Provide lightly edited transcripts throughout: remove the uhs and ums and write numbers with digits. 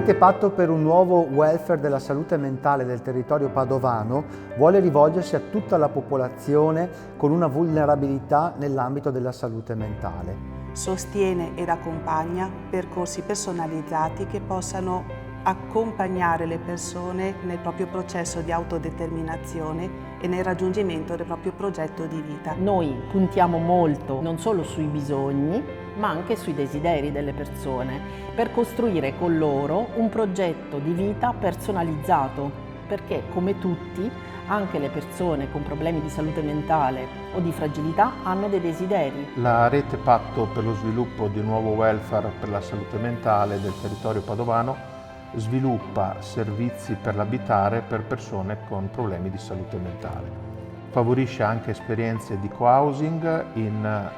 Rete Patto per un nuovo welfare della salute mentale del territorio padovano vuole rivolgersi a tutta la popolazione con una vulnerabilità nell'ambito della salute mentale. Sostiene ed accompagna percorsi personalizzati che possano accompagnare le persone nel proprio processo di autodeterminazione e nel raggiungimento del proprio progetto di vita. Noi puntiamo molto non solo sui bisogni, ma anche sui desideri delle persone, per costruire con loro un progetto di vita personalizzato, perché come tutti, anche le persone con problemi di salute mentale o di fragilità hanno dei desideri. La Rete Patto per lo sviluppo di un nuovo welfare per la salute mentale del territorio padovano sviluppa servizi per l'abitare per persone con problemi di salute mentale. Favorisce anche esperienze di co-housing in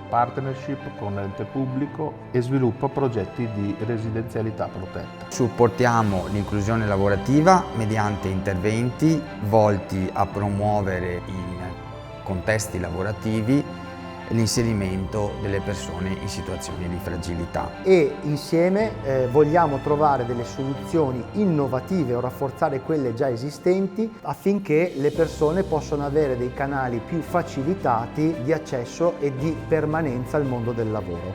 partnership con l'ente pubblico e sviluppa progetti di residenzialità protetta. Supportiamo l'inclusione lavorativa mediante interventi volti a promuovere in contesti lavorativi l'inserimento delle persone in situazioni di fragilità. E insieme vogliamo trovare delle soluzioni innovative o rafforzare quelle già esistenti affinché le persone possano avere dei canali più facilitati di accesso e di permanenza al mondo del lavoro.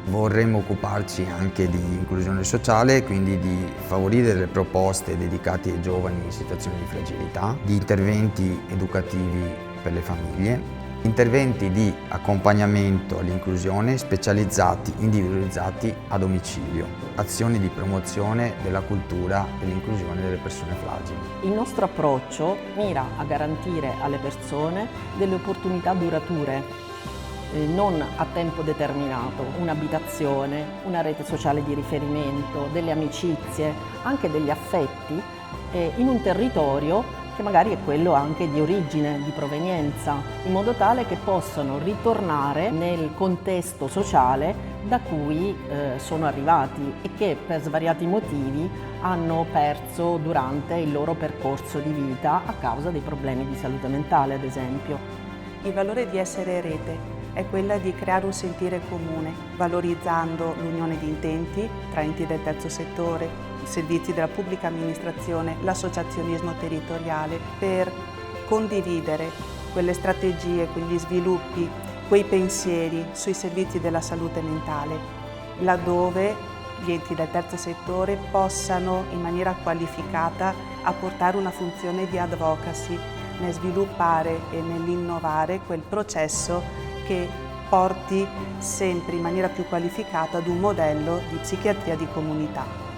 Vorremmo occuparci anche di inclusione sociale, quindi di favorire delle proposte dedicate ai giovani in situazioni di fragilità, di interventi educativi per le famiglie, interventi di accompagnamento all'inclusione specializzati, individualizzati a domicilio, azioni di promozione della cultura e l'inclusione delle persone fragili. Il nostro approccio mira a garantire alle persone delle opportunità durature, non a tempo determinato, un'abitazione, una rete sociale di riferimento, delle amicizie, anche degli affetti in un territorio che magari è quello anche di origine, di provenienza, in modo tale che possano ritornare nel contesto sociale da cui sono arrivati e che per svariati motivi hanno perso durante il loro percorso di vita a causa dei problemi di salute mentale, ad esempio. Il valore di essere rete è quella di creare un sentire comune, valorizzando l'unione di intenti tra enti del terzo settore, i servizi della pubblica amministrazione, l'associazionismo territoriale, per condividere quelle strategie, quegli sviluppi, quei pensieri sui servizi della salute mentale, laddove gli enti del terzo settore possano in maniera qualificata apportare una funzione di advocacy nel sviluppare e nell'innovare quel processo che porti sempre in maniera più qualificata ad un modello di psichiatria di comunità.